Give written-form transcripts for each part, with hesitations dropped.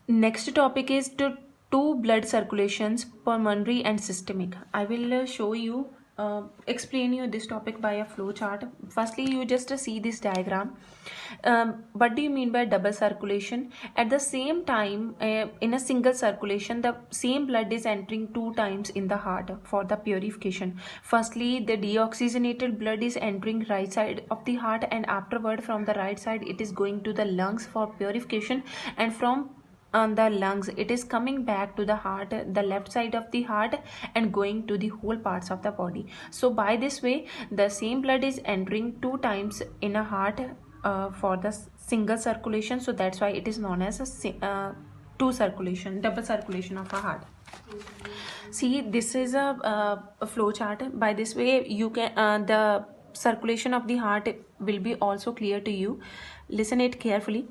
Next topic is to two blood circulations, pulmonary and systemic. I will show you, explain you this topic by a flow chart. Firstly, you just see this diagram. What do you mean by double circulation? At the same time, in a single circulation, the same blood is entering two times in the heart for the purification. Firstly, the deoxygenated blood is entering right side of the heart, and afterward from the right side it is going to the lungs for purification, and from on the lungs it is coming back to the heart, the left side of the heart, and going to the whole parts of the body. So by this way the same blood is entering two times in a heart for the single circulation. So that's why it is known as two circulation, double circulation of a heart. See, this is a flow chart. By this way you can the circulation of the heart will be also clear to you. Listen it carefully.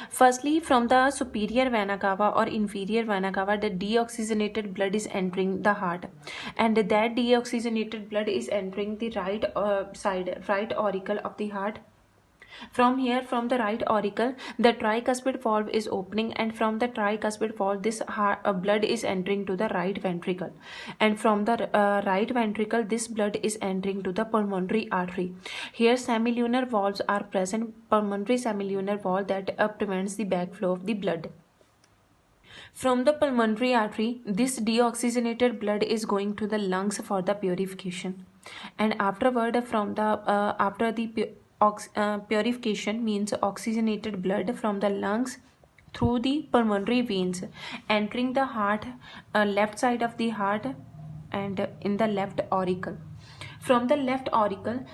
Firstly, from the superior vena cava or inferior vena cava, the deoxygenated blood is entering the heart, and that deoxygenated blood is entering the right right auricle of the heart. From here, from the right auricle, the tricuspid valve is opening, and from the tricuspid valve, this blood is entering to the right ventricle, and from the right ventricle, this blood is entering to the pulmonary artery. Here, semilunar valves are present, pulmonary semilunar valve that prevents the backflow of the blood. From the pulmonary artery, this deoxygenated blood is going to the lungs for the purification, and afterward, from the after the purification means oxygenated blood from the lungs through the pulmonary veins entering the heart, left side of the heart, and in the left auricle. From the left auricle,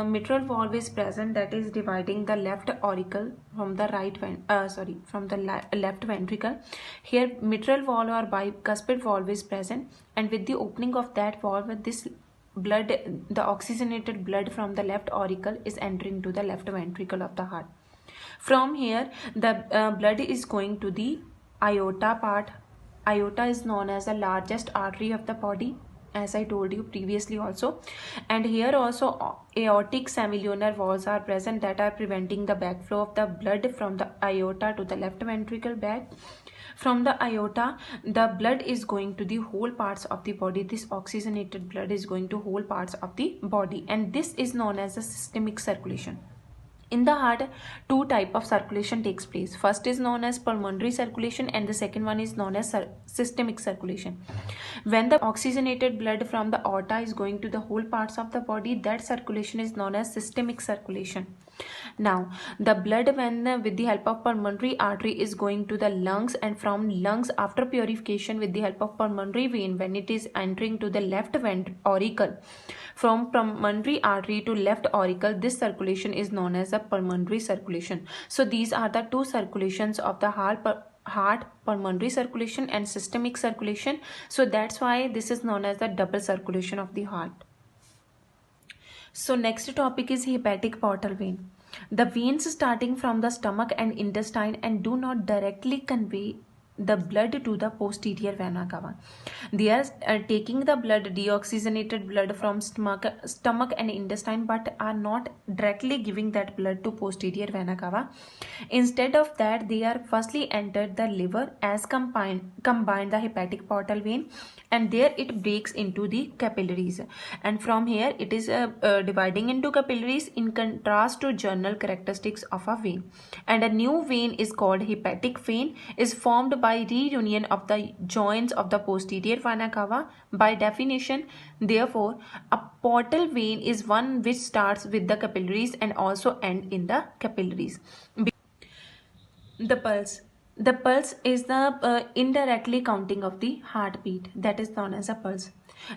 mitral valve is present, that is dividing the left auricle from the from the left ventricle. Here mitral valve or bicuspid valve is present, and with the opening of that valve, this blood, the oxygenated blood from the left auricle is entering to the left ventricle of the heart. From here the blood is going to the aorta part. Aorta is known as the largest artery of the body, as I told you previously also, and here also aortic semilunar valves are present that are preventing the backflow of the blood from the aorta to the left ventricle back. From the aorta, the blood is going to the whole parts of the body. This oxygenated blood is going to whole parts of the body, and this is known as the systemic circulation. In the heart, two type of circulation takes place. First is known as pulmonary circulation, and the second one is known as systemic circulation. When the oxygenated blood from the aorta is going to the whole parts of the body, that circulation is known as systemic circulation. Now the blood, when with the help of pulmonary artery is going to the lungs, and from lungs after purification with the help of pulmonary vein, when it is entering to the left auricle, from pulmonary artery to left auricle, this circulation is known as the pulmonary circulation. So these are the two circulations of the heart, pulmonary circulation and systemic circulation. So that's why this is known as the double circulation of the heart. So next topic is hepatic portal vein. The veins starting from the stomach and intestine and do not directly convey the blood to the posterior vena cava. They are taking the blood, deoxygenated blood from stomach and intestine, but are not directly giving that blood to posterior vena cava. Instead of that, they are firstly entered the liver as combined the hepatic portal vein, and there it breaks into the capillaries, and from here it is dividing into capillaries in contrast to general characteristics of a vein. And a new vein is called hepatic vein, is formed by reunion of the joints of the posterior vena cava. By definition, therefore, a portal vein is one which starts with the capillaries and also ends in the capillaries. The pulse. The pulse is the indirectly counting of the heartbeat, that is known as a pulse.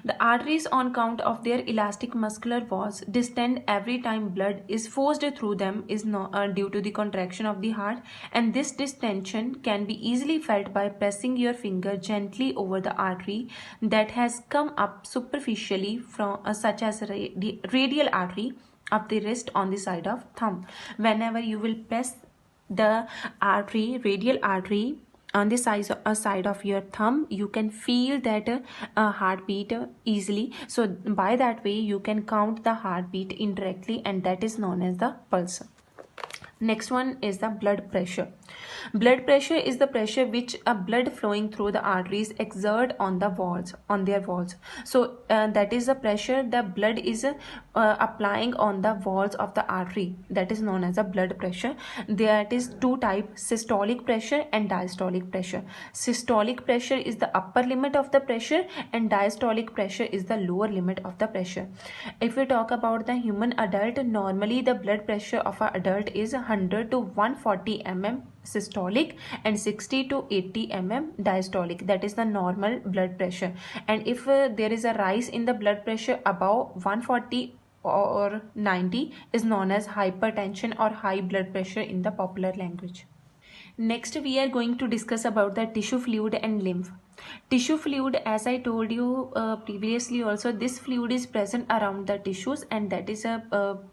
The arteries, on count of their elastic muscular walls, distend every time blood is forced through them is due to the contraction of the heart, and this distension can be easily felt by pressing your finger gently over the artery that has come up superficially from such as radial artery of the wrist on the side of thumb. Whenever you will press the artery, radial artery, on the side of your thumb, you can feel that heartbeat easily. So by that way you can count the heartbeat indirectly, and that is known as the pulse. Next one is the blood pressure. Blood pressure is the pressure which a blood flowing through the arteries exert on the walls, on their walls. So that is the pressure the blood is applying on the walls of the artery. That is known as a blood pressure. That is two types: systolic pressure and diastolic pressure. Systolic pressure is the upper limit of the pressure and diastolic pressure is the lower limit of the pressure. If we talk about the human adult, normally the blood pressure of an adult is 100 to 140 mm systolic and 60 to 80 mm diastolic. That is the normal blood pressure. And if there is a rise in the blood pressure above 140 or 90 is known as hypertension or high blood pressure in the popular language. Next, we are going to discuss about the tissue fluid and lymph. Tissue fluid, as I told you previously also, this fluid is present around the tissues and that is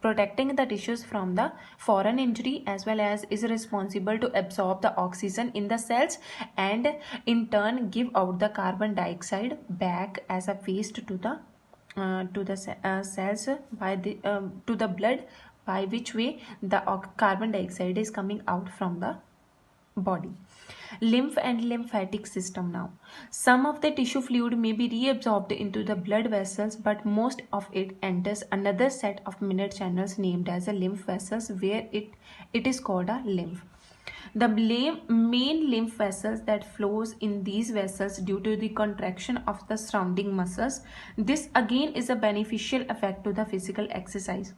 protecting the tissues from the foreign injury, as well as is responsible to absorb the oxygen in the cells and in turn give out the carbon dioxide back as a waste to the cells by the to the blood, by which way the carbon dioxide is coming out from the body. Lymph and lymphatic system. Now, some of the tissue fluid may be reabsorbed into the blood vessels, but most of it enters another set of minute channels named as a lymph vessels, where it is called a lymph. The main lymph vessels that flows in these vessels due to the contraction of the surrounding muscles. This again is a beneficial effect to the physical exercise.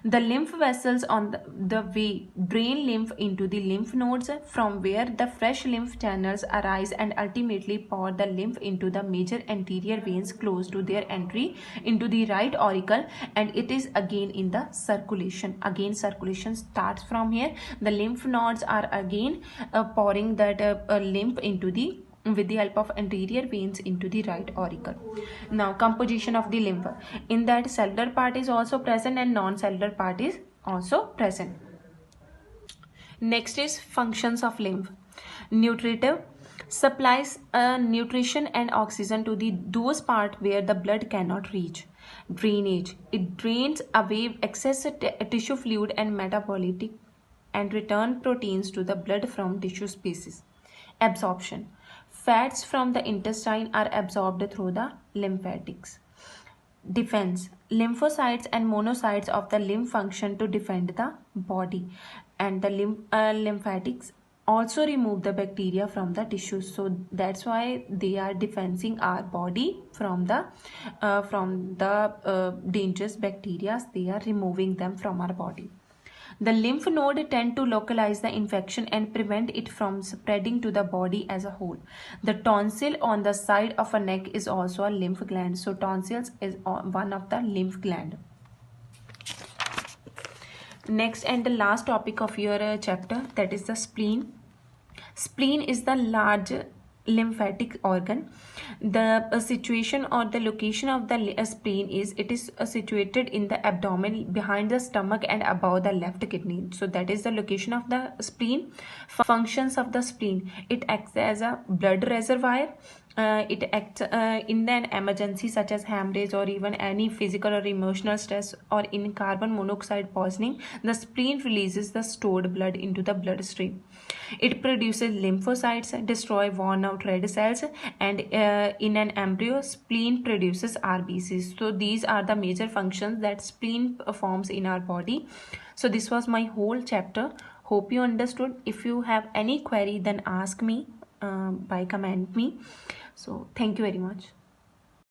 The lymph vessels on the way drain lymph into the lymph nodes, from where the fresh lymph channels arise and ultimately pour the lymph into the major anterior veins close to their entry into the right auricle, and it is again in the circulation. Again circulation starts from here. The lymph nodes are again pouring that lymph into the with the help of anterior veins into the right auricle. Now, composition of the lymph. In that, cellular part is also present and non-cellular part is also present. Next is functions of lymph. Nutritive, supplies nutrition and oxygen to the those part where the blood cannot reach. Drainage, it drains away excess tissue fluid and metabolic and return proteins to the blood from tissue species. Absorption, fats from the intestine are absorbed through the lymphatics. Defense, lymphocytes and monocytes of the lymph function to defend the body, and the lymphatics also remove the bacteria from the tissues, so that's why they are defending our body from the dangerous bacteria. They are removing them from our body. The lymph node tend to localize the infection and prevent it from spreading to the body as a whole. The tonsil on the side of a neck is also a lymph gland. So tonsils is one of the lymph gland. Next and the last topic of your chapter, that is the spleen. Spleen is the large lymphatic organ. The situation or the location of the spleen is, it is situated in the abdomen behind the stomach and above the left kidney. So that is the location of the spleen. Functions of the spleen: it acts as a blood reservoir. It acts in an emergency such as hemorrhage or even any physical or emotional stress, or in carbon monoxide poisoning. The spleen releases the stored blood into the bloodstream. It produces lymphocytes, destroy worn out red cells, and in an embryo, spleen produces RBCs. So these are the major functions that spleen performs in our body. So this was my whole chapter. Hope you understood. If you have any query, then ask me by comment me. So thank you very much.